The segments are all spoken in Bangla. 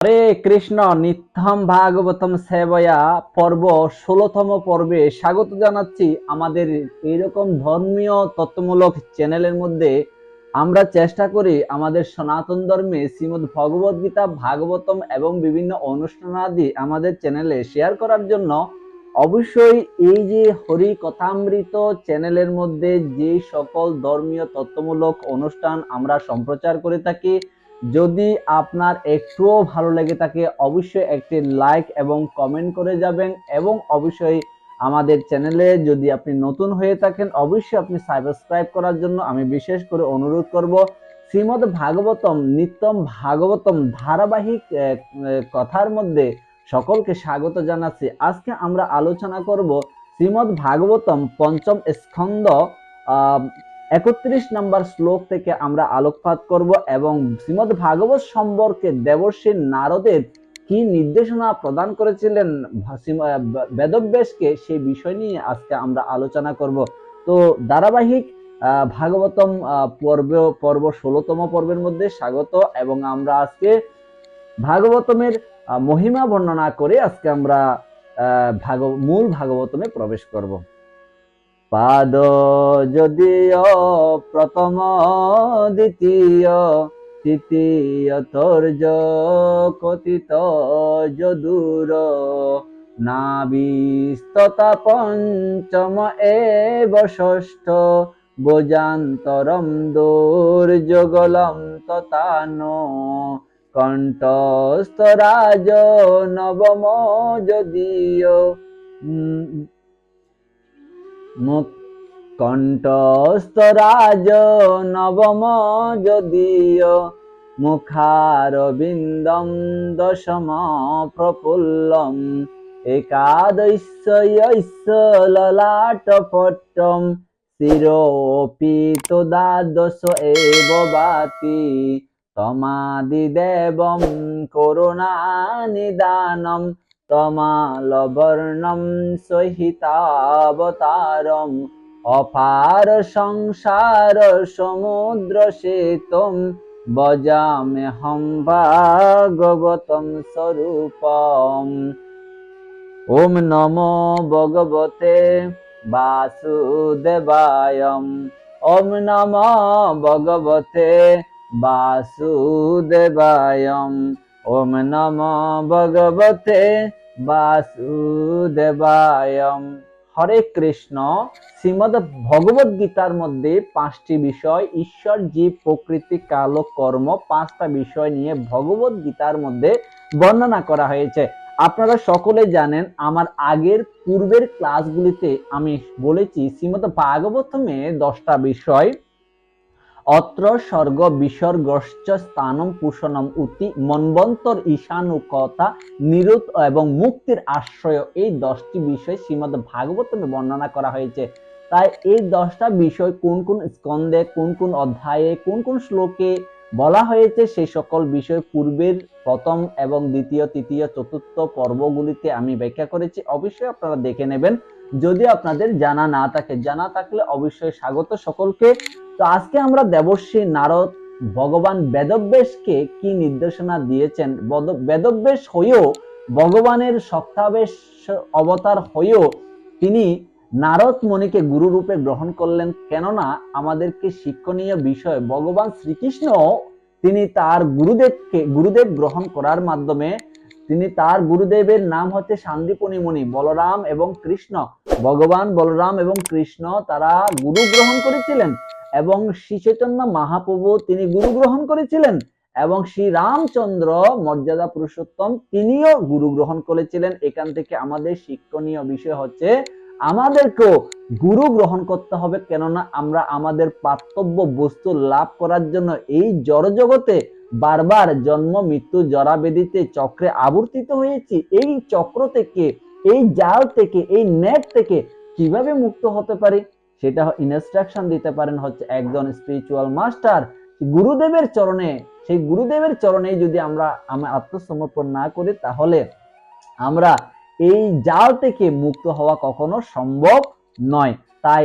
হরে কৃষ্ণ। নিত্যম ভাগবতম সেবয়া পর্ব 16তম পর্বে স্বাগত জানাচ্ছি। আমাদের এইরকম ধর্মীয় তত্ত্বমূলক চ্যানেলের মধ্যে আমরা চেষ্টা করি আমাদের সনাতন ধর্মে শ্রীমদ্ ভগবদ গীতা, ভাগবতম এবং বিভিন্ন অনুষ্ঠানাদি আমাদের চ্যানেলে শেয়ার করার জন্য। অবশ্যই এই যে হরি কথামৃত চ্যানেলের মধ্যে যে সকল ধর্মীয় তত্ত্বমূলক অনুষ্ঠান আমরা সম্প্রচার করে থাকি, যদি আপনার একটুও ভালো লেগে থাকে অবশ্যই একটি লাইক এবং কমেন্ট করে যাবেন, এবং অবশ্যই আমাদের চ্যানেলে যদি আপনি নতুন হয়ে থাকেন অবশ্যই আপনি সাবস্ক্রাইব করার জন্য আমি বিশেষ করে অনুরোধ করব। শ্রীমদ্ ভাগবতম নিত্যম ভাগবতম ধারাবাহিক কথার মধ্যে সকলকে স্বাগত জানাচ্ছি। আজকে আমরা আলোচনা করব শ্রীমদ্ ভাগবতম পঞ্চম স্কন্ধ 31 নম্বর শ্লোক থেকে আমরা আলোকপাত করব, এবং শ্রীমদ্ ভাগবত সম্পর্কে দেবর্ষি নারদের কি নির্দেশনা প্রদান করেছিলেন বেদব্যাসকে, সেই বিষয় নিয়ে আজকে আমরা আলোচনা করব। তো ধারাবাহিক ভাগবতম পর্ব 16তম পর্বের মধ্যে স্বাগত, এবং আমরা আজকে ভাগবতমের মহিমা বর্ণনা করে আজকে আমরা মূল ভাগবতমে প্রবেশ করব। পাদ যদিও প্রথম দ্বিতীয় তৃতীয় তর্জ কথিত যদুর নাবিস্ততা পঞ্চম এব ষষ্ঠ বোজান্তরম দুর্যোগলম ততানো কণ্ঠস্থরাজ নবম যদিও কণ্ঠস্থরাজ নবম যদিও মুখারবিন্দম দশম প্রফুল্লম একাদশ ললাটপট্টম শিরোপি তোদাদশ এব বাতি তমাদিদেবম করুণানিদানম তমালবর্ণম সহিতাবতারম অপার সংসার সমুদ্র সেতুম বজামেহম ভাগবতম স্বরূপম। ওম নমো ভগবতে বাসুদেবায়ম। ওম নমো ভগবতে বাসুদেবায়ম। ওম নমো ভগবতে বাসুদেবায়ম। হরে কৃষ্ণ। শ্রীমদ্ ভগবদ গীতার মধ্যে 5টি বিষয়, ঈশ্বর, জীব, প্রকৃতি, কাল, কর্ম, 5টা বিষয় নিয়ে ভগবদ গীতার মধ্যে বর্ণনা করা হয়েছে। আপনারা সকলে জানেন, আমার আগের পূর্বের ক্লাসগুলিতে আমি বলেছি শ্রীমদ্ ভাগবতমে 10টা বিষয়, অত্র স্বর্গ বিসর্গশ্চ স্থানম পুষণম উতি মন্বন্তর ঈশানুকতা নিরুত এবং মুক্তির আশ্রয়, এই 10টি বিষয় শ্রীমদ্ ভাগবতমে বর্ণনা করা হয়েছে। তাই এই 10টা বিষয় কোন কোন স্কন্ধে, কোন কোন অধ্যায়ে, কোন কোন শ্লোকে বলা হয়েছে, সেই সকল বিষয় পূর্বের প্রথম এবং দ্বিতীয়, তৃতীয়, চতুর্থ পর্বগুলিতে আমি ব্যাখ্যা করেছি। অবশ্যই আপনারা দেখে নেবেন যদি আপনাদের জানা না থাকে। জানা থাকলে অবশ্যই স্বাগত সকলকে। তো আজকে আমরা দেবর্ষি নারদ ভগবান বেদব্যাসকে কি নির্দেশনা দিয়েছেন, বেদব্যাস হয়েও ভগবানের সত্তাবেশ অবতার হয়েও তিনি নারদ মুনিকে গুরু রূপে গ্রহণ করলেন। কেননা আমাদেরকে শিক্ষণীয় বিষয়, ভগবান শ্রীকৃষ্ণ তিনি তার গুরুদেব গ্রহণ করার মাধ্যমে, তিনি তার গুরুদেবের নাম হচ্ছে সান্দীপনি মুনি, বলরাম এবং কৃষ্ণ। ভগবান বলরাম এবং কৃষ্ণ তারা গুরু গ্রহণ করেছিলেন, এবং শ্রী চৈতন্য মহাপ্রভু তিনি গুরু গ্রহণ করেছিলেন, এবং শ্রী রামচন্দ্র মর্যাদা পুরুষোত্তম তিনিও গুরু গ্রহণ করেছিলেন। এখান থেকে আমাদের শিক্ষণীয় বিষয় হচ্ছে আমাদেরকেও গুরু গ্রহণ করতে হবে। কেননা আমরা আমাদের পার্থব্য বস্তু লাভ করার জন্য এই জড় জগতে বারবার জন্ম মৃত্যু জরা বেদিতে চক্রে আবর্তিত হয়েছি। এই চক্র থেকে, এই জাল থেকে, এই নেট থেকে কিভাবে মুক্ত হতে পারি, সেটা ইনস্ট্রাকশন দিতে পারেন হচ্ছে একজন স্পিরিচুয়াল মাস্টার গুরুদেবের চরণে। সেই গুরুদেবের চরণে যদি আমরা আত্মসমর্পণ না করি তাহলে আমরা এই জাল থেকে মুক্ত হওয়া কখনো সম্ভব নয়। তাই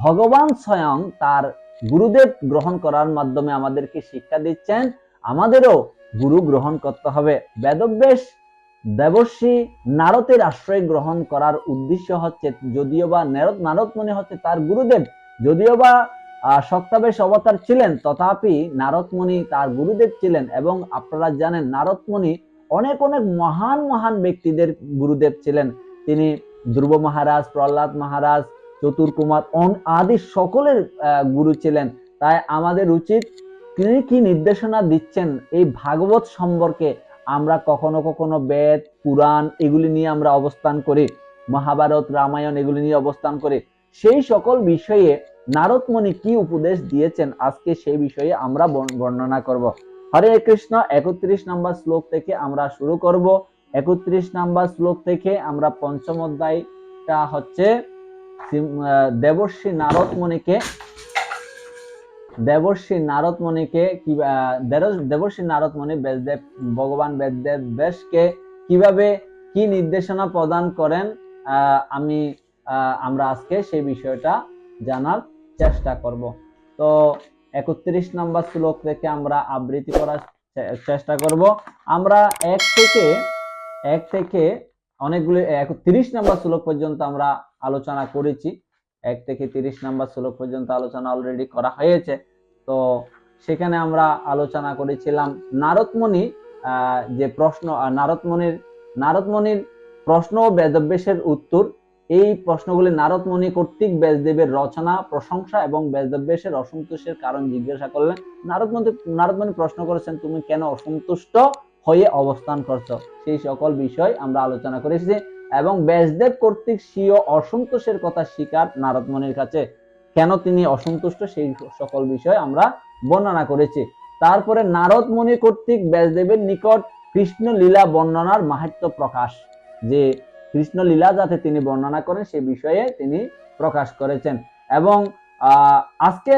ভগবান স্বয়ং তার গুরুদেব গ্রহণ করার মাধ্যমে আমাদেরকে শিক্ষা দিচ্ছেন আমাদেরও গুরু গ্রহণ করতে হবে। বেদব্যাস দেবর্ষি নারদের আশ্রয় গ্রহণ করার উদ্দেশ্য হচ্ছে, যদিও বা নারদ মুনি হচ্ছে তার গুরুদেব, যদিও বা সত্যাবেশ অবতার ছিলেন, তথাপি নারদ মুনি তার গুরুদেব ছিলেন। এবং আপনারা জানেন নারদ মুনি অনেক অনেক মহান মহান ব্যক্তিদের গুরুদেব ছিলেন। তিনি ধ্রুব মহারাজ, প্রহ্লাদ মহারাজ, চতুর্কুমার আদি সকলের গুরু ছিলেন। তাই আমাদের উচিত তিনি কি নির্দেশনা দিচ্ছেন এই ভাগবত সম্পর্কে। আমরা কখনো কখনো বেদ, পুরাণ এগুলি নিয়ে আমরা অবস্থান করি, মহাভারত, রামায়ণ এগুলি নিয়ে অবস্থান করি। সেই সকল বিষয়ে নারদ মুনি কি উপদেশ দিয়েছেন, আজকে সেই বিষয়ে আমরা বর্ণনা করব। হরে কৃষ্ণ। 31 নম্বর শ্লোক থেকে আমরা শুরু করব। 31 নম্বর শ্লোক থেকে আমরা পঞ্চম অধ্যায়টা হচ্ছে দেবর্ষি নারদ মুনিকে ব্যাসদেব, ভগবান ব্যাসদেব ব্যাসকে কিভাবে কি নির্দেশনা প্রদান করেন, আমরা আজকে সেই বিষয়টা জানার চেষ্টা করব। তো 31 নম্বর শ্লোক থেকে আমরা আবৃত্তি করার চেষ্টা করব। আমরা এক থেকে অনেকগুলো 30 নম্বর শ্লোক পর্যন্ত আমরা আলোচনা করেছি। 1 থেকে 30 নম্বর শ্লোক পর্যন্ত আলোচনা অলরেডি করা হয়েছে। তো সেখানে আমরা আলোচনা করেছিলাম নারদ মুনি যে প্রশ্ন, নারদ মুনির প্রশ্ন ও বেদব্যাসের উত্তর। এই প্রশ্নগুলি নারদ মুনি কর্তৃক ব্যাসদেবের রচনা, প্রশংসা এবং বেদব্যাসের অসন্তোষের কারণ জিজ্ঞাসা করলেন। নারদ মুনি প্রশ্ন করেছেন, তুমি কেন অসন্তুষ্ট হয়ে অবস্থান করছো, সেই সকল বিষয় আমরা আলোচনা করেছি। এবং ব্যাসদেব কর্তৃক স্বীয় অসন্তোষের কথা স্বীকার নারদ মুনির কাছে, কেন তিনি অসন্তুষ্ট সেই সকল বিষয় আমরা বর্ণনা করেছি। তারপরে নারদ মুনি কর্তৃক ব্যাসদেবের নিকট কৃষ্ণ লীলা বর্ণনার মাহাত্ম্য প্রকাশ, যে কৃষ্ণ লীলা যাতে তিনি বর্ণনা করেন সে বিষয়ে তিনি প্রকাশ করেছেন। এবং আজকে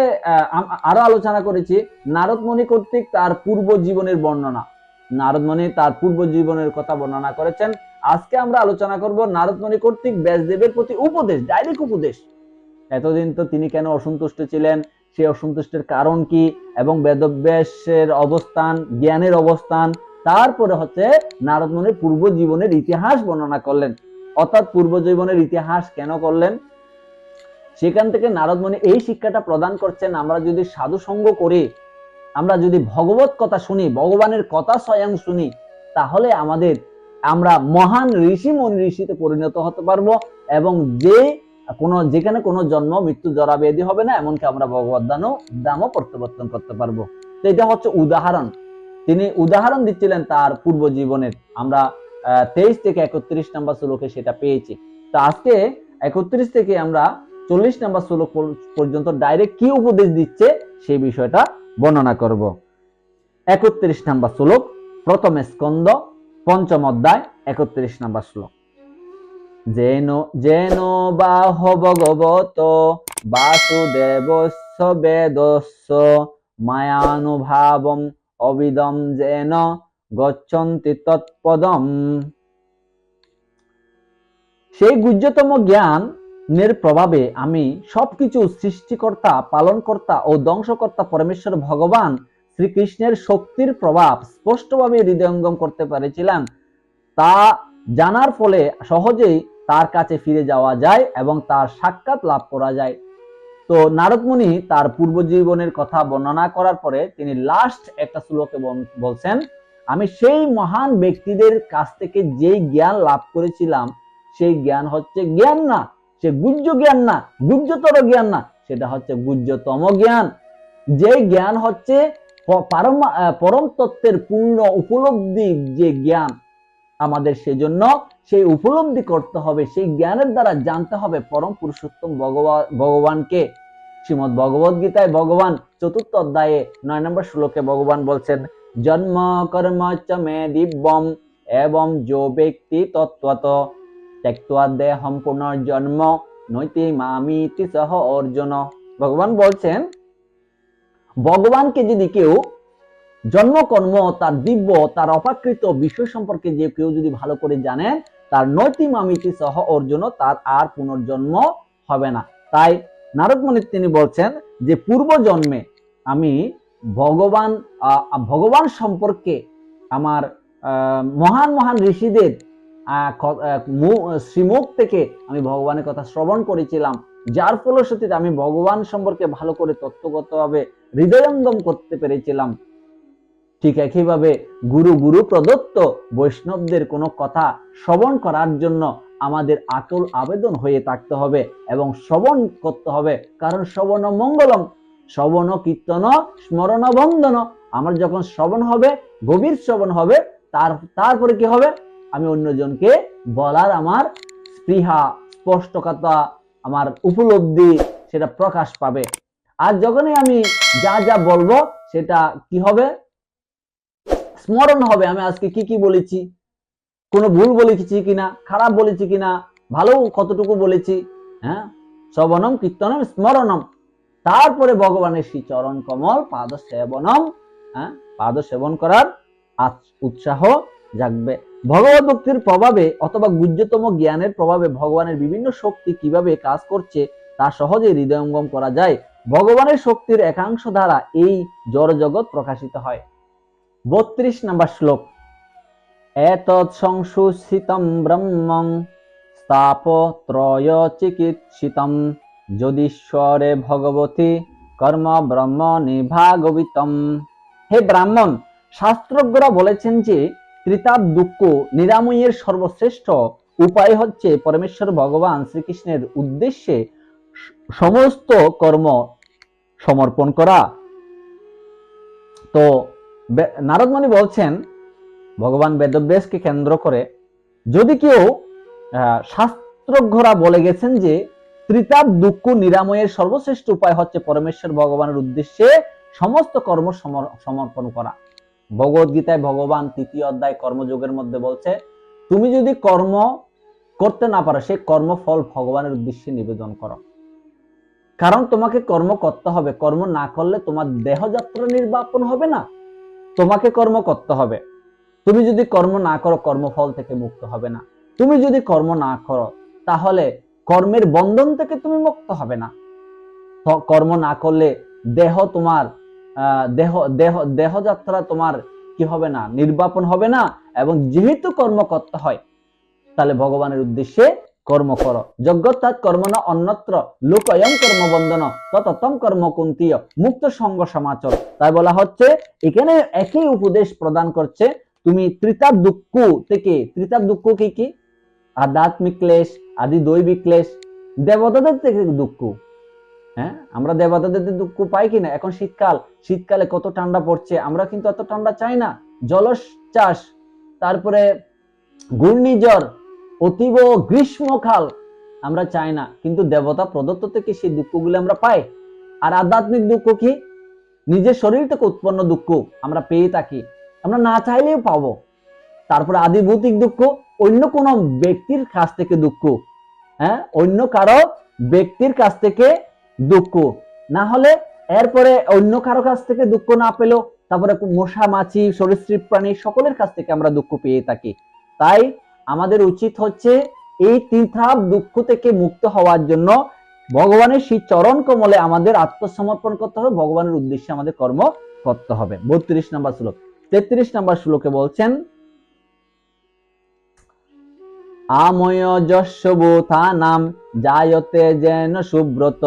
আরো আলোচনা করেছি নারদ মুনি কর্তৃক তার পূর্ব জীবনের বর্ণনা। নারদ মুনি তার পূর্ব জীবনের কথা বর্ণনা করেছেন। আজকে আমরা আলোচনা করব নারদ মুনি কর্তৃক ব্যাসদেবের প্রতি উপদেশ, ডাইরেক্ট উপদেশ। এতদিন তো তিনি কেন অসন্তুষ্ট ছিলেন, সেই অসন্তুষ্টের কারণ কি, এবং বেদব্যাসের অবস্থান, জ্ঞানের অবস্থান। তারপরে হচ্ছে নারদ মুনির পূর্ব জীবনের ইতিহাস বর্ণনা করলেন। অর্থাৎ পূর্ব জীবনের ইতিহাস কেন করলেন, সেখান থেকে নারদ মুনি এই শিক্ষাটা প্রদান করছেন, আমরা যদি সাধু সঙ্গ করি, আমরা যদি ভগবত কথা শুনি, ভগবানের কথা স্বয়ং শুনি, তাহলে আমরা মহান ঋষি মনি ঋষিতে পরিণত হতে পারবো। এবং যেখানে কোনো জন্ম মৃত্যু জরা ব্যাধি হবে না, এমনকি আমরা ভগবত ধামও প্রত্যাবর্তন করতে পারবো। তো এটা হচ্ছে উদাহরণ, তিনি উদাহরণ দিচ্ছিলেন তার পূর্ব জীবনের। আমরা 23 থেকে 31 নম্বর শ্লোকে সেটা পেয়েছি। তো আজকে 31 থেকে আমরা 40 নম্বর শ্লোক পর্যন্ত ডাইরেক্ট কি উপদেশ দিচ্ছে সেই বিষয়টা বর্ণনা করব। 31 নম্বর শ্লোক, প্রথম স্কন্দ, পঞ্চম অধ্যায়, 31 নম্বর শ্লোক। যেন বাহ ভগবত বাসুদেবস্য বেদস্য মায়ানুভাবম অবিদম যেন গচ্ছন্তি তৎপদম। সেই গুহ্যতম জ্ঞানের প্রভাবে আমি সবকিছু সৃষ্টিকর্তা, পালনকর্তা ও ধ্বংসকর্তা পরমেশ্বর ভগবান শ্রীকৃষ্ণের শক্তির প্রভাব স্পষ্টভাবে হৃদয়ঙ্গম করতে পেরেছিলাম। তা জানার ফলে সহজেই তার কাছে ফিরে যাওয়া যায় এবং তার সাক্ষাৎ লাভ করা যায়। তো নারদ মুনি তার পূর্ব জীবনের কথা বর্ণনা করার পরে তিনি লাস্ট একটা শ্লোকে বলছেন, আমি সেই মহান ব্যক্তিদের কাছ থেকে যেই জ্ঞান লাভ করেছিলাম, সেই জ্ঞান হচ্ছে জ্ঞান না, সে গুহ্য জ্ঞান না, গুহ্যতর জ্ঞান না, সেটা হচ্ছে গুহ্যতম জ্ঞান। যে জ্ঞান হচ্ছে পরম তত্ত্বের পূর্ণ উপলব্ধি, যে জ্ঞান আমাদের সেজন্য সেই উপলব্ধি করতে হবে, সেই জ্ঞানের দ্বারা জানতে হবে পরম পুরুষোত্তম ভগবানকে। শ্রীমদ ভগবদ গীতায় ভগবান 4th অধ্যায়ে 9 নম্বর শ্লোকে ভগবান বলছেন, জন্ম কর্ম চ মে দিব্যম এবং যো ব্যক্তি তত্ত্বত ত্যক্ত্বা দেহম পুনর্জন্ম নৈতি মামিতি সহ অর্জুন। ভগবান বলছেন, ভগবানকে যদি কেউ জন্মকর্ম, তার দিব্য, তার অপাকৃত বিষয় সম্পর্কে যে কেউ যদি ভালো করে জানেন, তার নৈতি মামিতি সহ অর্জুন, তার আর পুনর্জন্ম হবে না। তাই নারদ মুনি তিনি বলছেন যে পূর্ব জন্মে আমি ভগবান সম্পর্কে আমার মহান মহান ঋষিদের শ্রীমুখ থেকে আমি ভগবানের কথা শ্রবণ করেছিলাম, যার ফলশ্রুতিতে আমি ভগবান সম্পর্কে ভালো করে তত্ত্বগতভাবে হৃদয়ঙ্গম করতে পেরেছিলাম। ঠিক একইভাবে গুরু প্রদত্ত বৈষ্ণবদের কোনো কথা শ্রবণ করার জন্য আমাদের আকুল আবেদন হয়ে থাকতে হবে এবং শ্রবণ করতে হবে, কারণ শ্রবণ মঙ্গলম, শ্রবণ কীর্তন স্মরণ বন্দন। আমার যখন শ্রবণ হবে, গভীর শ্রবণ হবে, তারপরে কি হবে, আমি অন্যজনকে বলার আমার স্পৃহা, স্পষ্টকতা, আমার উপলব্ধি সেটা প্রকাশ পাবে। আর যখনই আমি যা যা বলবো সেটা কি হবে, স্মরণ হবে, আমি আজকে কি কি বলেছি, কোনো ভুল বলেছি কিনা, খারাপ বলেছি কিনা, ভালো কতটুকু বলেছি। হ্যাঁ, শ্রবণম কীর্তনম স্মরণম, তারপরে ভগবানের শ্রী চরণ কমল পাদ সেবনম, হ্যাঁ, পাদ সেবন করার উৎসাহ জাগবে। ভগবত ভক্তির প্রভাবে অথবা গুহ্যতম জ্ঞানের প্রভাবে ভগবানের বিভিন্ন শক্তি কিভাবে কাজ করছে তা সহজে হৃদয়ঙ্গম করা যায়। ভগবানের শক্তির একাংশ দ্বারা এই জড় জগৎ প্রকাশিত হয়। 32 নম্বর শ্লোক, এতৎ সংসুষিতম ব্রহ্মং স্থাপত্রয় চিকিৎসিতম যদীশ্বরে ভগবতী কর্ম ব্রহ্ম নিভাগবিতম। হে ব্রাহ্মণ, শাস্ত্রজ্ঞরা বলেছেন যে ত্রিতাপ দুঃখ নিরাময়ের সর্বশ্রেষ্ঠ উপায় হচ্ছে পরমেশ্বর ভগবান শ্রীকৃষ্ণের উদ্দেশ্যে সমস্ত কর্ম সমর্পণ করা। তো নারদ মুনি বলছেন, ভগবান বেদব্যাসকে কেন্দ্র করে, যদি কেউ শাস্ত্রজ্ঞরা বলে গেছেন যে ত্রিতাপ দুঃখ নিরাময়ের সর্বশ্রেষ্ঠ উপায় হচ্ছে পরমেশ্বর ভগবানের উদ্দেশ্যে সমস্ত কর্ম সমর্পণ করা। ভগবদ গীতায় ভগবান 3য় অধ্যায় কর্মযোগের মধ্যে বলছে, তুমি যদি কর্ম করতে না পারো, সেই কর্মফল ভগবানের উদ্দেশ্যে নিবেদন করো, কারণ তোমাকে কর্ম করতে হবে। কর্ম না করলে তোমার দেহযাত্রা নির্বাপন হবে না, তোমাকে কর্ম করতে হবে। তুমি যদি কর্ম না করো, কর্মফল থেকে মুক্ত হবে না। তুমি যদি কর্ম না করো, তাহলে কর্মের বন্ধন থেকে তুমি মুক্ত হবে না। কর্ম না করলে দেহ তোমার দেহযাত্রা তোমার কি হবে না, নির্বাপন হবে না। এবং যেহেতু কর্ম করতে হয়, তাহলে ভগবানের উদ্দেশ্যে কর্ম করো। যজ্ঞত্যাৎ কর্মণ অন্যত্র লোকয়ং কর্মবন্ধন তততম কর্ম কুন্তীয় মুক্ত সঙ্গ সমাচর। তাই বলা হচ্ছে, এখানে একই উপদেশ প্রদান করছে, তুমি ত্রিতাপ দুঃখ থেকে, ত্রিতাপ দুঃখ কি কি, আধ্যাত্মিক ক্লেশ, আদি দৈবিক ক্লেশ, দেবতাদের থেকে দুঃখ। হ্যাঁ, আমরা দেবতাদের দুঃখ পাই কিনা? এখন শীতকালে কত ঠান্ডা পড়ছে, আমরা কিন্তু এত ঠান্ডা চাই না। জলোচ্ছ্বাস, তারপরে ঘূর্ণিঝড়, অতীব গ্রীষ্মকাল আমরা চাই না, কিন্তু দেবতা প্রদত্ত থেকে সেই দুঃখগুলো আমরা পাই। আর আধ্যাত্মিক দুঃখ কি, নিজের শরীর থেকে উৎপন্ন দুঃখ আমরা পেয়ে থাকি, আমরা না চাইলেও পাবো। তারপরে আদিভৌতিক দুঃখ, অন্য কোনো ব্যক্তির কাছ থেকে দুঃখ, হ্যাঁ, অন্য কারো ব্যক্তির কাছ থেকে দুঃখ না হলে, এরপরে অন্য কারো কাছ থেকে দুঃখ না পেলেও তারপরে মশা মাছি সরীসৃপ প্রাণী সকলের কাছ থেকে আমরা দুঃখ পেয়ে থাকি। তাই আমাদের উচিত হচ্ছে এই ত্রিতাপ দুঃখ থেকে মুক্ত হওয়ার জন্য ভগবানের সেই চরণ কমলে আমাদের আত্মসমর্পণ করতে হবে, ভগবানের উদ্দেশ্যে আমাদের কর্ম করতে হবে। 32 নম্বর শ্লোক। 33 নম্বর শ্লোকে বলছেন, আময় যস্য ভূতানাম জায়তে যেন সুব্রত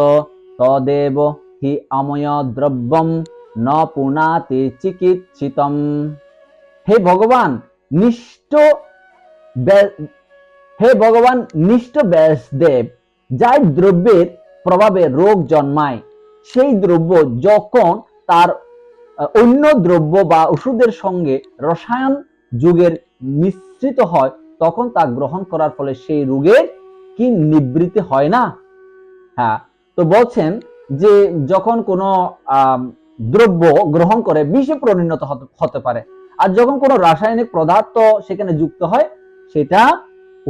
তদেব হি আময় দ্রব্যম ন পুনাতি চিকিৎসিতম। হে ভগবান নিষ্ঠ ব্যাসদেব, যাই দ্রব্যের প্রভাবে রোগ জন্মায়, সেই দ্রব্য যখন তার অন্য দ্রব্য বা ওষুধের সঙ্গে রসায়ন যুগের মিশ্রিত হয়, তখন তা গ্রহণ করার ফলে সেই রোগের কি নিবৃত্তি হয় না? হ্যাঁ, তো বলছেন যে যখন কোনো দ্রব্য গ্রহণ করে বিষে পরিণত হতে পারে, আর যখন কোনো রাসায়নিক পদার্থ সেখানে যুক্ত হয়, সেটা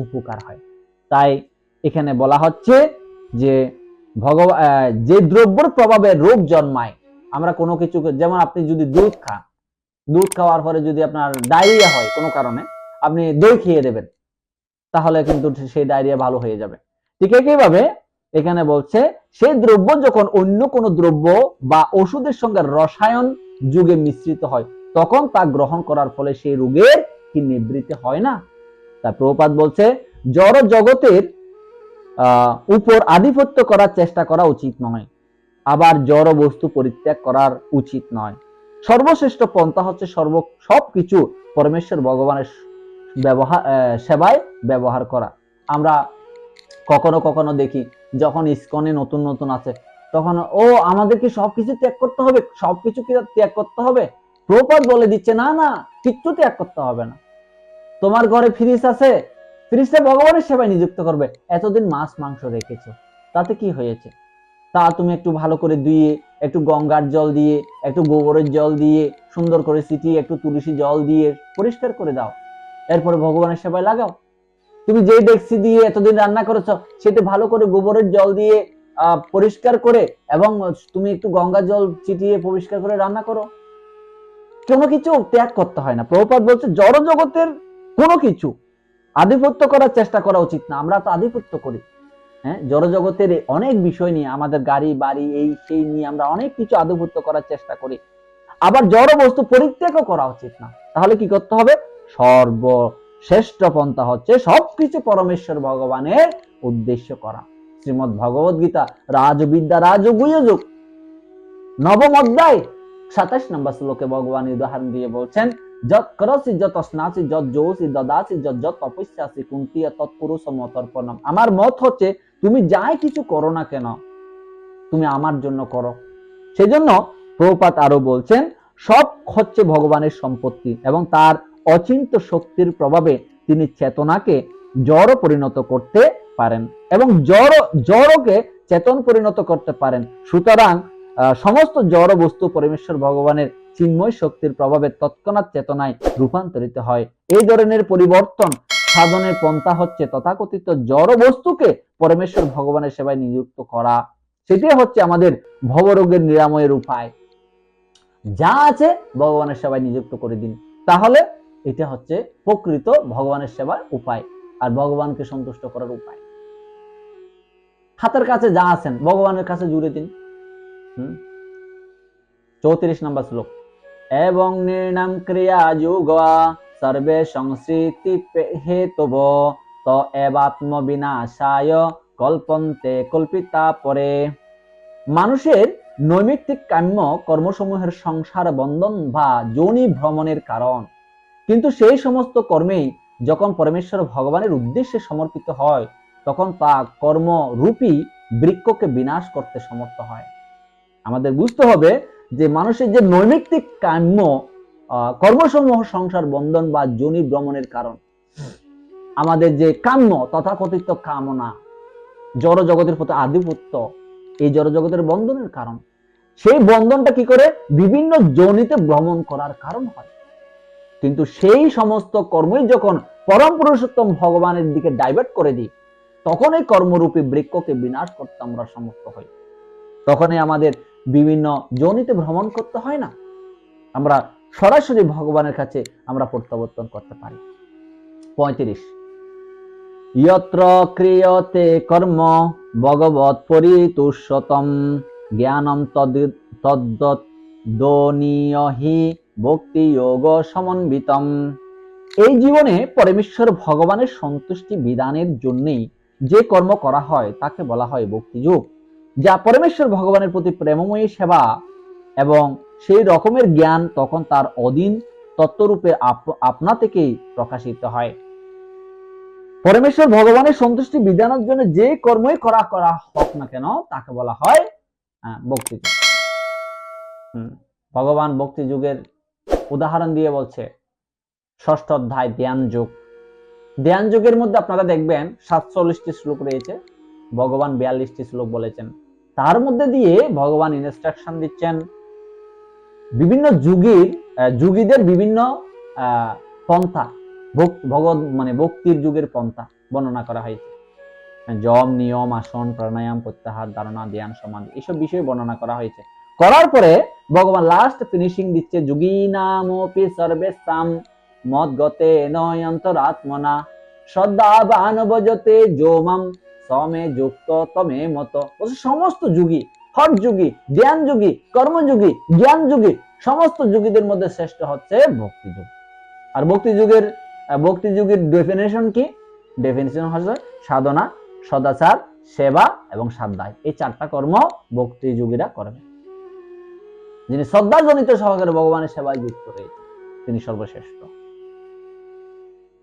উপকার হয়। তাই এখানে বলা হচ্ছে যে যে দ্রব্যের প্রভাবে রোগ জন্মায়, আমরা কোনো কিছু, যেমন আপনি যদি দুধ খান, দুধ খাওয়ার পরে যদি আপনার ডায়রিয়া হয় কোনো কারণে, আপনি দই খেয়ে দেবেন, তাহলে কিন্তু সেই ডায়রিয়া ভালো হয়ে যাবে। ঠিক একইভাবে এখানে বলছে, সেই দ্রব্য যখন অন্য কোনো দ্রব্য বা ওষুধের সঙ্গে রসায়ন যুগে মিশ্রিত হয়, তখন তা গ্রহণ করার ফলে সেই রোগের কি নিবৃত্তি হয় না? তা প্রভুপাদ বলছে জড় জগতের উপর আধিপত্য করার চেষ্টা করা উচিত নয়, আবার জড় বস্তু পরিত্যাগ করার উচিত নয়। সর্বশ্রেষ্ঠ পন্থা হচ্ছে সবকিছু পরমেশ্বর ভগবানের সেবায় ব্যবহার করা। আমরা কখনো কখনো দেখি যখন ইসকনে নতুন নতুন আছে তখন আমাদেরকে সবকিছু ত্যাগ করতে হবে, সবকিছু কি ত্যাগ করতে হবে? প্রভুপাদ বলে দিচ্ছে না না, কিচ্ছু ত্যাগ করতে হবে না। তোমার ঘরে ফ্রিজ আছে, ফ্রিজটা ভগবানের সেবায় নিযুক্ত করবে। এতদিন মাছ মাংস রেখেছো, তাতে কি হয়েছে? তা তুমি একটু ভালো করে ধুয়ে, একটু গঙ্গার জল দিয়ে, একটু গোবরের জল দিয়ে, সুন্দর করে ছিটিয়ে, একটু তুলসী জল দিয়ে পরিষ্কার করে দাও, এরপরে ভগবানের সেবায় লাগাও। তুমি যেই ডেকচি দিয়ে এতদিন রান্না করেছো সেটা ভালো করে গোবরের জল দিয়ে পরিষ্কার করে এবং তুমি একটু গঙ্গা জল ছিটিয়ে পরিষ্কার করে রান্না করো। কোনো কিছু ত্যাগ করতে হয় না। প্রভুপাদ বলছে জড় জগতের কোনো কিছু আধিপত্য করার চেষ্টা করা উচিত না। আমরা তো আধিপত্য করি, হ্যাঁ, জড় জগতের অনেক বিষয় নিয়ে, আমাদের গাড়ি বাড়ি এই সেই নিয়ে আমরা অনেক কিছু আধিপত্য করার চেষ্টা করি। আবার জড় বস্তু পরিত্যাগও করা উচিত না। তাহলে কি করতে হবে? সর্বশ্রেষ্ঠ পন্থা হচ্ছে সবকিছু পরমেশ্বর ভগবানের উদ্দেশ্য করা। শ্রীমদ্ ভগবদ গীতা রাজবিদ্যা রাজগুহ্যযোগ নবম অধ্যায় 27 নম্বর শ্লোকে ভগবান উদাহরণ দিয়ে বলছেন, যত করসি যত স্নাসি যত যোসি দদাসি যত যত তপস্যাসি কুন্তিয়া তৎপুরুষ মতর্পণম। আমার মত হচ্ছে তুমি যাই কিছু করো না কেন তুমি আমার জন্য করো। সেজন্য প্রভুপাদ আরো বলছেন সব হচ্ছে ভগবানের সম্পত্তি এবং তার অচিন্ত শক্তির প্রভাবে তিনি চেতনাকে জড় পরিণত করতে পারেন এবং জড়কে চেতন পরিণত করতে পারেন। সুতরাং সমস্ত জড় বস্তু পরমেশ্বর ভগবানের চিন্ময় শক্তির প্রভাবে তৎক্ষণাৎ চেতনায় রূপান্তরিত হয়। এই ধরনের পরিবর্তন সাধনের পন্থা হচ্ছে তথাকথিত জড় বস্তুকে পরমেশ্বর ভগবানের সেবায় নিযুক্ত করা। সেটাই হচ্ছে আমাদের ভবরোগের নিরাময়ের উপায়। যা আছে ভগবানের সেবায় নিযুক্ত করে দিন, তাহলে এটা হচ্ছে প্রকৃত ভগবানের সেবার উপায় আর ভগবানকে সন্তুষ্ট করার উপায়। হাতের কাছে যা আছেন ভগবানের কাছে জুড়ে দিন। 34 নম্বর শ্লোক, এবং নির্নাম ক্রিয়া যোগ সর্বে সংস্কৃতি হেতব ত এবাত্ম বিনাশায় কল্পন্তে কল্পিতা পরে। মানুষের নৈমিত্তিক কাম্য কর্মসমূহের সংসার বন্ধন বা যোনি ভ্রমণের কারণ, কিন্তু সেই সমস্ত কর্মেই যখন পরমেশ্বর ভগবানের উদ্দেশ্যে সমর্পিত হয় তখন তা কর্মরূপী বৃক্ষকে বিনাশ করতে সমর্থ হয়। আমাদের বুঝতে হবে যে মানুষের যে নৈমিত্তিক কাম্য কর্মসমূহ সংসার বন্ধন বা যোনি ভ্রমণের কারণ, আমাদের যে কাম্য তথাকথিত কামনা, জড় জগতের প্রতি আধিপত্য, এই জড় জগতের বন্ধনের কারণ, সেই বন্ধনটা কি করে বিভিন্ন যোনিতে ভ্রমণ করার কারণ হয়। কিন্তু সেই সমস্ত কর্মই যখন পরম পুরুষোত্তম ভগবানের দিকে ডাইভার্ট করে দিই তখন এই কর্মরূপী বৃক্ষকে বিনাশ করতে আমরা সমর্থ হই। তখনই আমাদের বিভিন্ন যোনিতে ভ্রমণ করতে হয় না, আমরা সরাসরি ভগবানের কাছে আমরা প্রত্যাবর্তন করতে পারি। 35, যত্র ক্রিয়তে কর্ম ভগবৎ পরিতুষ্যতম জ্ঞানম তদ্দনীয় হি ভক্তি যোগ সমন্বিতম। এই জীবনে পরমেশ্বর ভগবানের সন্তুষ্টি বিধানের জন্যই যে কর্ম করা হয় তাকে বলা হয় ভক্তিযোগ, যা পরমেশ্বর ভগবানের প্রতি প্রেমময়ী সেবা এবং সেই রকমের জ্ঞান তখন তার অধীন তত্ত্বরূপে আপনা থেকেই প্রকাশিত হয়। পরমেশ্বর ভগবানের সন্তুষ্টি বিধানের জন্য যে কর্মই করা হোক না কেন তাকে বলা হয় ভক্তিযোগ। ভগবান ভক্তি যুগের উদাহরণ দিয়ে বলছে 6ষ্ঠ অধ্যায় ধ্যান যোগ। ধ্যান যোগের মধ্যে আপনারা দেখবেন 47টি শ্লোক রয়েছে, ভগবান 42টি শ্লোক বলেছেন। তার মধ্যে দিয়ে ভগবান ইনস্ট্রাকশন দিচ্ছেন বিভিন্ন যুগীদের বিভিন্ন পন্থা, ভক্তির যুগের পন্থা বর্ণনা করা হয়েছে। যম, নিয়ম, আসন, প্রাণায়াম, প্রত্যাহার, ধারণা, ধ্যান, সমাধি, এসব বিষয়ে বর্ণনা করা হয়েছে। করার পরে ভগবান লাস্ট ফিনিশিং দিচ্ছে যোগীনামপি সর্বেষাং মদ্গতে নয়ন্তরাত্মনা শ্রদ্ধাবান ভজতে যো মাম সমে যুক্ত তমে মত। সমস্ত যুগী, হঠ যুগী, ধ্যান যুগী, কর্মযুগী, জ্ঞান যুগী সমস্ত যুগীদের মধ্যে শ্রেষ্ঠ হচ্ছে ভক্তি যুগ। আর ভক্তি যুগের ডেফিনেশন কি? ডেফিনেশন হচ্ছে সাধনা, সদাচার, সেবা এবং স্বাধ্যায়। এই 4টা কর্ম ভক্তি যুগীরা করবে। যিনি শ্রদ্ধাজনিত সহকারে ভগবানের সেবায় যুক্ত রয়েছে তিনি সর্বশ্রেষ্ঠ।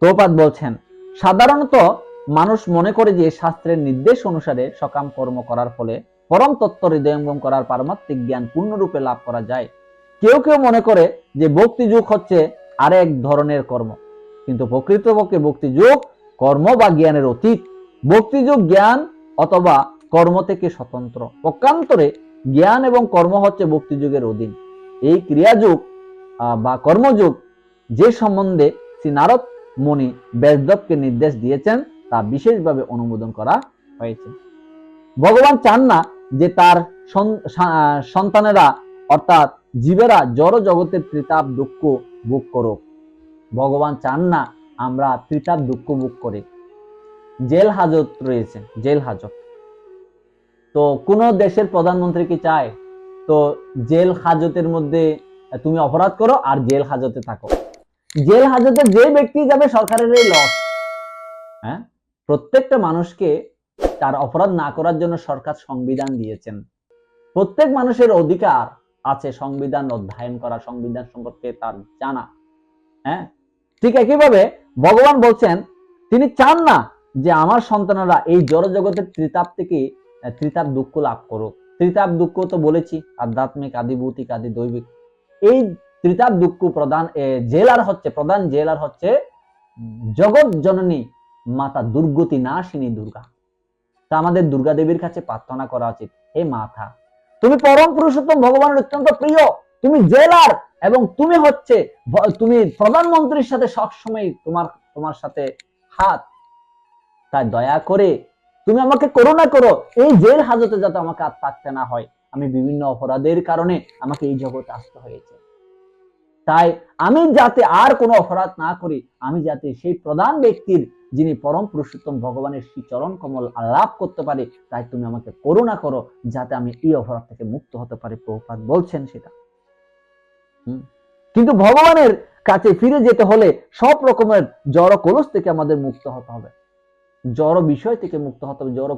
প্রভুপাদ বলছেন, সাধারণত মানুষ মনে করে যে শাস্ত্রের নির্দেশ অনুসারে সকাম কর্ম করার ফলে পরম তত্ত্ব হৃদয়ঙ্গম করার পারমাত্মিক জ্ঞান পূর্ণরূপে লাভ করা যায়। কেউ কেউ মনে করে যে ভক্তি যোগ হচ্ছে আরেক ধরনের কর্ম, কিন্তু প্রকৃতপক্ষে ভক্তি যোগ কর্ম বা জ্ঞানের অতীত। ভক্তি যোগ জ্ঞান অথবা কর্ম থেকে স্বতন্ত্র। পক্ষান্তরে জ্ঞান এবং কর্ম হচ্ছে ভক্তি যুগের অধীন। এই ক্রিয়াযুগ বা কর্মযুগ যে সম্বন্ধে শ্রী নারদ মুনি ব্যাসদেবকে নির্দেশ দিয়েছেন তা বিশেষভাবে অনুমোদন করা হয়েছে। ভগবান চান না যে তার সন্তানেরা অর্থাৎ জীবেরা জড় জগতের ত্রিতাপ দুঃখ ভোগ করুক। ভগবান চান না আমরা ত্রিতাপ দুঃখ ভোগ করি। জেল হাজত রয়েছে, জেল হাজত। তো কোন দেশের প্রধানমন্ত্রী কি চায় তো জেল হাজতের মধ্যে তুমি অপরাধ করো আর জেল হাজতে থাকো? জেল হাজতে যে ব্যক্তি যাবে সরকারের এই লস। হ্যাঁ, প্রত্যেকটা মানুষকে তার অপরাধ না করার জন্য সরকার সংবিধান দিয়েছেন। প্রত্যেক মানুষের অধিকার আছে সংবিধান অধ্যয়ন করা, সংবিধান সম্পর্কে তার জানা। হ্যাঁ, ঠিক একইভাবে ভগবান বলছেন তিনি চান না যে আমার সন্তানেরা এই জড় জগতের ত্রিতাপ থেকে ত্রিতাপ দুঃখ লাভ করুক। ত্রিতাপ দুঃখ তো বলেছি, আধ্যাত্মিক, আদি ভৌতিক, আদি দৈবিক। এই ত্রিতাপ দুঃখ প্রধান জেলার হচ্ছে জগৎ জননী মাতা দুর্গতি নাশিনী দুর্গা। তা আমাদের দুর্গা দেবীর কাছে প্রার্থনা করা উচিত, হে মাতা তুমি পরম পুরুষোত্তম ভগবানের অত্যন্ত প্রিয়, তুমি জেলার এবং তুমি প্রধানমন্ত্রীর সাথে সবসময় তোমার সাথে হাত, তাই দয়া করে তুমি আমাকে করুণা করো, এই জেল হাজতে যাতে আমাকে আর থাকতে না হয়। আমি বিভিন্ন অপরাধের কারণে আমাকে এই জগতে আসতে হয়েছে। তাই আমি যাতে আর কোনো অপরাধ না করি, আমি যাতে সেই প্রধান ব্যক্তির যিনি পরম পুরুষোত্তম ভগবানের শ্রী চরণ কমল লাভ করতে পারি, তাই তুমি আমাকে করুণা করো যাতে আমি এই অপরাধ থেকে মুক্ত হতে পারি। প্রভুপাদ বলছেন সেটা। কিন্তু ভগবানের কাছে ফিরে যেতে হলে সব রকমের জড় কলুষ থেকে আমাদের মুক্ত হতে হবে, জড় বিষয় থেকে মুক্ত হতে হবে। জড়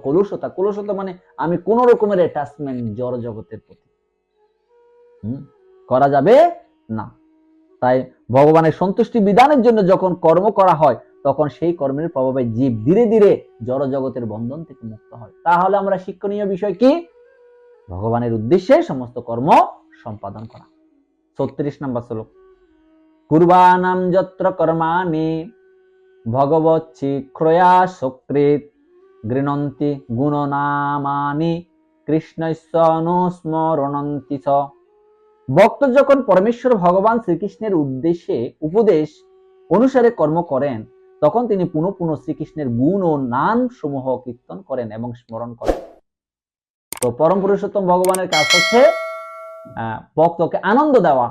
কলুষতা মানে আমি কোন রকমের অ্যাটাচমেন্ট জড় জগতের প্রতি করা যাবে না। তাই ভগবানের সন্তুষ্টি বিধানের জন্য যখন কর্ম করা হয় তখন সেই কর্মের প্রভাবে জীব ধীরে ধীরে জড় জগতের বন্ধন থেকে মুক্ত হয়। তাহলে আমরা শিক্ষণীয় বিষয় কি? ভগবানের উদ্দেশ্যে সমস্ত কর্ম সম্পাদন করা। 36 নম্বর শ্লোক, কুর্বাণাম যত্র কর্মাণি ভগবচ্ছিক্রয়া সক্রিত গৃণন্তি গুণনামানি কৃষ্ণস্য অনুস্মরণন্তি চ। ভক্ত যখন পরমেশ্বর ভগবান শ্রীকৃষ্ণের উপদেশ অনুসারে কর্ম করেন তখন তিনি পুনঃ পুনঃ শ্রীকৃষ্ণের গুণ ও নাম সমূহ কীর্তন করেন এবং স্মরণ করেন। তো পরম পুরুষোত্তম ভগবানের কাজ হচ্ছে ভক্তকে আনন্দ দেওয়া,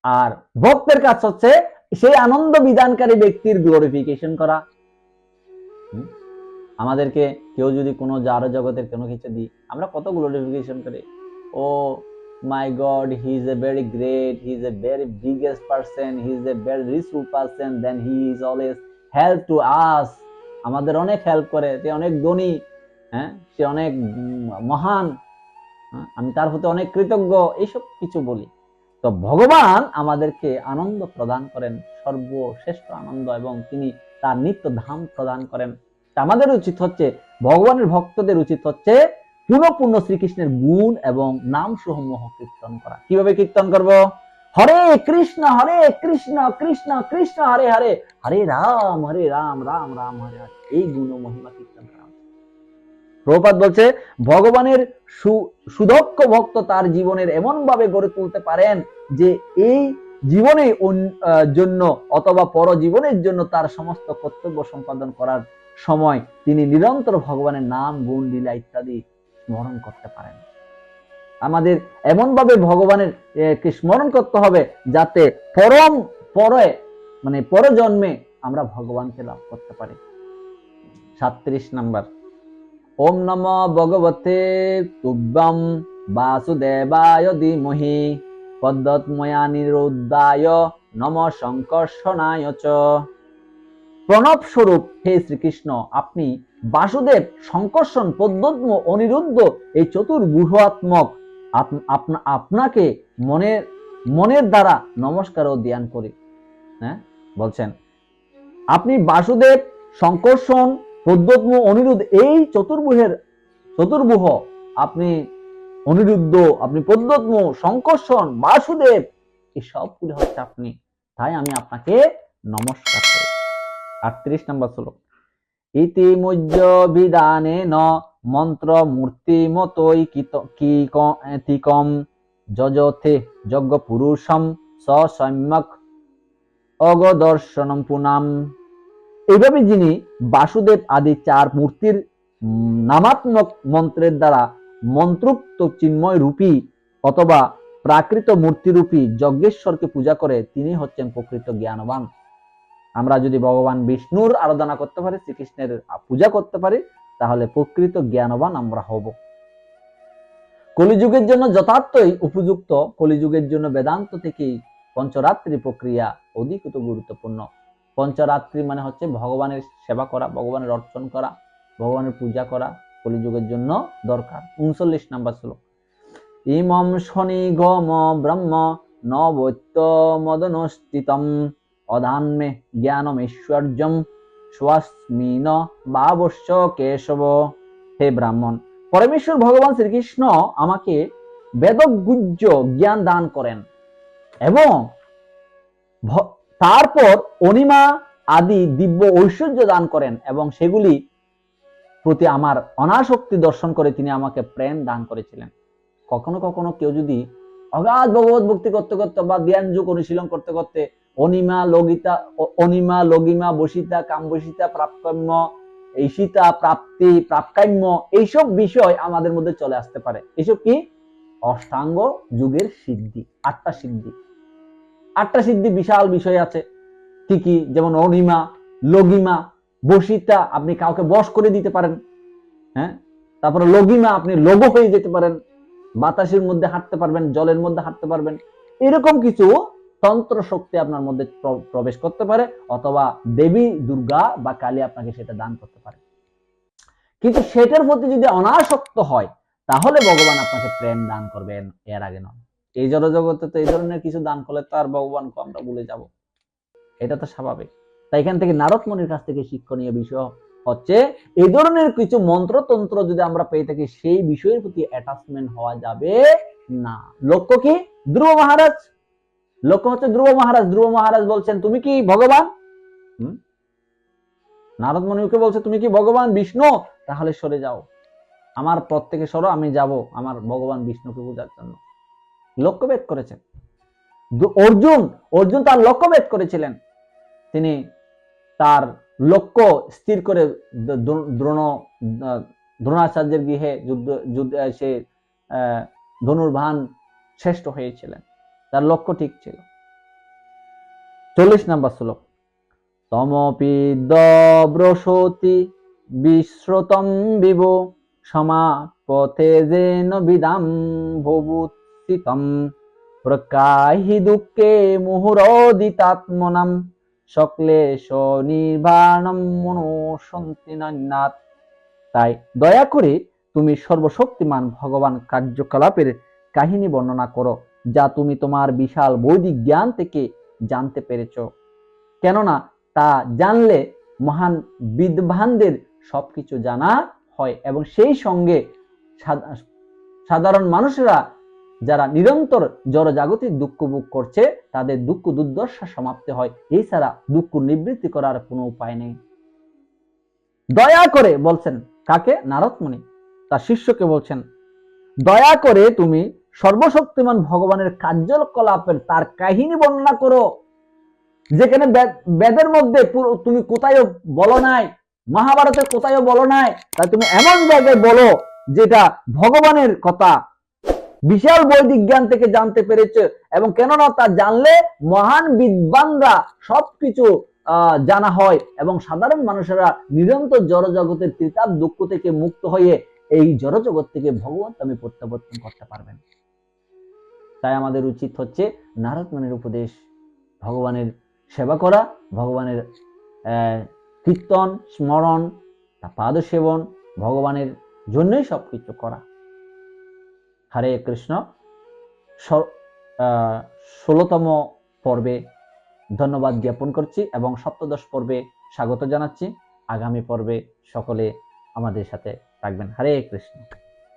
আর ভক্তের কাজ হচ্ছে সেই আনন্দ বিধানকারী ব্যক্তির গ্লোরিফিকেশন করা। আমাদেরকে কেউ যদি কোনো জাড় জগতের কোনো কিছু দিই, আমরা কত গ্লোরিফিকেশন করি, ও my God, he is a very great, he is a very biggest person, he is a very rich person, then he is always help to us, আমাদের অনেক হেল্প করে, সে অনেক ধনী, হ্যাঁ সে অনেক মহান, আমি তার প্রতি অনেক কৃতজ্ঞ, এইসব কিছু বলি। তো ভগবান আমাদেরকে আনন্দ প্রদান করেন, সর্বশ্রেষ্ঠ আনন্দ, এবং তিনি তার নিত্য ধাম প্রদান করেন। আমাদের উচিত হচ্ছে, ভগবানের ভক্তদের উচিত হচ্ছে পুনঃ পুনঃ শ্রীকৃষ্ণের গুণ এবং নাম সমূহ কীর্তন করা। কিভাবে কীর্তন করব? হরে কৃষ্ণ কৃষ্ণ কৃষ্ণ হরে হরে, হরে রাম রাম রাম হরে হরে, এই গুণ ও মহিমা কীর্তন করা। প্রভুপাদ বলছে ভগবানের সুদক্ষ ভক্ত তার জীবনের এমন ভাবে গড়ে তুলতে পারেন যে এই জীবনে জন্য অথবা পরজীবনের জন্য তার সমস্ত কর্তব্য সম্পাদন করার সময় তিনি নিরন্তর ভগবানের নাম, গুণ, লীলা ইত্যাদি স্মরণ করতে পারেন। আমাদের এমন ভাবে ভগবানের স্মরণ করতে হবে যাতে পরজন্মে আমরা ভগবানকে লাভ করতে পারি। 37 নম্বর, ওম নমো ভগবতে তুভ্যং বাসুদেবায় ধীমহি পদ্মময়া নিরুদ্ধায় নম সংকর্ষণায় চ। প্রণব স্বরূপ হে শ্রীকৃষ্ণ, আপনি বাসুদেব, সংকর্ষণ, পদ্মোদ্ম, অনিরুদ্ধ এই চতুর্ভুজাত্মক আপনাকে মনের দ্বারা নমস্কার ও ধ্যান করি। হ্যাঁ, বলছেন আপনি বাসুদেব, সংকর্ষণ, পদ্মোদ্ম, অনিরুদ্ধ এই চতুর্ভুজ, আপনি অনিরুদ্ধ, আপনি পদ্মোদ্ম, সংকর্ষণ, বাসুদেব, এই সবগুলো হচ্ছে আপনি, তাই আমি আপনাকে নমস্কার করি। 38 নম্বর শ্লোক। ইতি মজ্জ বিদানে ন মন্ত্র মূর্তি মতই কিকম যজথে যজ্ঞ পুরুষম সসম্যক অগদর্শনম পুনাম। এইভাবে যিনি বাসুদেব আদি চার মূর্তির নামাত্মক মন্ত্রের দ্বারা মন্ত্রোক্ত চিন্ময় রূপী অথবা প্রাকৃত মূর্তিরূপী যজ্ঞেশ্বরকে পূজা করে, তিনি হচ্ছেন প্রকৃত জ্ঞানবান। আমরা যদি ভগবান বিষ্ণুর আরাধনা করতে পারি, শ্রীকৃষ্ণের পূজা করতে পারি, তাহলে প্রকৃত জ্ঞানবান আমরা হব। কলিযুগের জন্য যথার্থই উপযুক্ত। কলিযুগের জন্য বেদান্ত থেকেই পঞ্চরাত্রি প্রক্রিয়া অধিকতর গুরুত্বপূর্ণ। পঞ্চরাত্রি মানে হচ্ছে ভগবানের সেবা করা, ভগবানের অর্চন করা, ভগবানের পূজা করা কলিযুগের জন্য দরকার। 39 নম্বর শ্লোক। ইমম শনি গম ব্রহ্ম নবৈত্য মদনস্থিতম অধান্মে জ্ঞানমৈশ্বর্যম স্বস্মিন ভাবস্য কেশব। হে ব্রাহ্মণ, পরমেশ্বর ভগবান শ্রীকৃষ্ণ আমাকে বেদগুহ্য জ্ঞান দান করেন এবং তারপর অনিমা আদি দিব্য ঐশ্বর্য দান করেন এবং সেগুলি প্রতি আমার অনাসক্তি দর্শন করে তিনি আমাকে প্রেম দান করেছিলেন। কখনো কখনো কেউ যদি অগাধ ভগবত ভক্তি করতে করতে বা ধ্যান যোগ অনুশীলন করতে করতে অনিমা লগিমা বসিতা কামবসিতা প্রাপ্তম্য ঈশিতা প্রাপ্তি প্রাপ্কাম্য এইসব বিষয় আমাদের মধ্যে চলে আসতে পারে। এসব কি? অষ্টাঙ্গ যুগের সিদ্ধি, 8টা সিদ্ধি। 8টা সিদ্ধি বিশাল বিষয় আছে। কি কি? যেমন অনিমা, লগিমা, বসিতা, আপনি কাউকে বশ করে দিতে পারেন। হ্যাঁ, তারপরে লগিমা, আপনি লঘু হয়ে যেতে পারেন, বাতাসের মধ্যে হাঁটতে পারবেন, জলের মধ্যে হাঁটতে পারবেন। এরকম কিছু তন্ত্র শক্তি আপনার মধ্যে প্রবেশ করতে পারে, অথবা দেবী দুর্গা বা কালী আপনাকে সেটা দান করতে পারে। কিন্তু সেটার প্রতি যদি অনাসক্ত হয়, তাহলে ভগবান আপনাকে প্রেম দান করবেন, এর আগে নয়। এই জড়জগতে তো এই ধরনের কিছু দান করলে তো আর ভগবানকে আমরা ভুলে যাব, এটা তো স্বাভাবিক। তাই এখান থেকে নারদ মুনির কাছ থেকে শিক্ষণীয় বিষয় হচ্ছে, এই ধরনের কিছু মন্ত্রতন্ত্র যদি আমরা পেয়ে থাকি, সেই বিষয়ের প্রতি অ্যাটাচমেন্ট হওয়া যাবে না। লক্ষ্য কি? ধ্রুব মহারাজ। লক্ষ্য হচ্ছে ধ্রুব মহারাজ। ধ্রুব মহারাজ বলছেন, তুমি কি ভগবান? নারদ মুনিকে বলছে, তুমি কি ভগবান বিষ্ণু? তাহলে সরে যাও, আমার পথ থেকে সরো, আমি যাব আমার ভগবান বিষ্ণুকে পূজার জন্য। লক্ষ্যভেদ করেছেন অর্জুন তার লক্ষ্যভেদ করেছিলেন। তিনি তার লক্ষ্য স্থির করে দ্রোণাচার্যের গৃহে যুদ্ধ সে ধনুর্বাণ শ্রেষ্ঠ হয়েছিলেন, তার লক্ষ্য ঠিক ছিল। 40 নম্বর শ্লোক। তমপি দ্রবসতি বিশ্রুতম বিব সমাপথে যেন বিদাম ভবুত্থিতম প্রকাহি দুঃখে মুহুরোদিতাত্মনাম সকলেশ নির্বাণম মনোশান্তি নাথ। তাই দয়া করে তুমি সর্বশক্তিমান ভগবান কার্যকলাপের কাহিনী বর্ণনা করো, যা তুমি তোমার বিশাল বৈদিক জ্ঞান থেকে জানতে পেরেছ। কেননা তা জানলে মহান বিদ্বানদের সবকিছু জানা হয় এবং সেই সঙ্গে সাধারণ মানুষেরা যারা নিরন্তর জড়জাগতিক দুঃখ ভোগ করছে, তাদের দুঃখ দুর্দশা সমাপ্তি হয়। এছাড়া দুঃখ নিবৃত্তি করার কোনো উপায় নেই। দয়া করে বলছেন কাকে? নারদ মুনি তার শিষ্যকে বলছেন, দয়া করে তুমি সর্বশক্তিমান ভগবানের কার্যকলাপের তার কাহিনী বর্ণনা করো, যেখানে বেদের মধ্যে তুমি কোথায়ও বলো নাই, মহাভারতের কোথায়ও বলো নাই। তাই তুমি এমন জায়গায় বলো যেটা ভগবানের কথা বিশাল বৈদিক জ্ঞান থেকে জানতে পেরেছে, এবং কেননা তা জানলে মহান বিদ্বানরা সবকিছু জানা হয় এবং সাধারণ মানুষেরা নিরন্তর জড়জগতের ত্রিতাপ দুঃখ থেকে মুক্ত হয়ে এই জড়জগৎ থেকে ভগবান তুমি প্রত্যাবর্তন করতে পারবেন। তাই আমাদের উচিত হচ্ছে নারদ মুনির উপদেশ, ভগবানের সেবা করা, ভগবানের কীর্তন স্মরণ, পাদ সেবন, ভগবানের জন্যই সবকিছু করা। হরে কৃষ্ণ। 16তম পর্বে ধন্যবাদ জ্ঞাপন করছি এবং সপ্তদশ পর্বে স্বাগত জানাচ্ছি। আগামী পর্বে সকলে আমাদের সাথে থাকবেন। হরে কৃষ্ণ।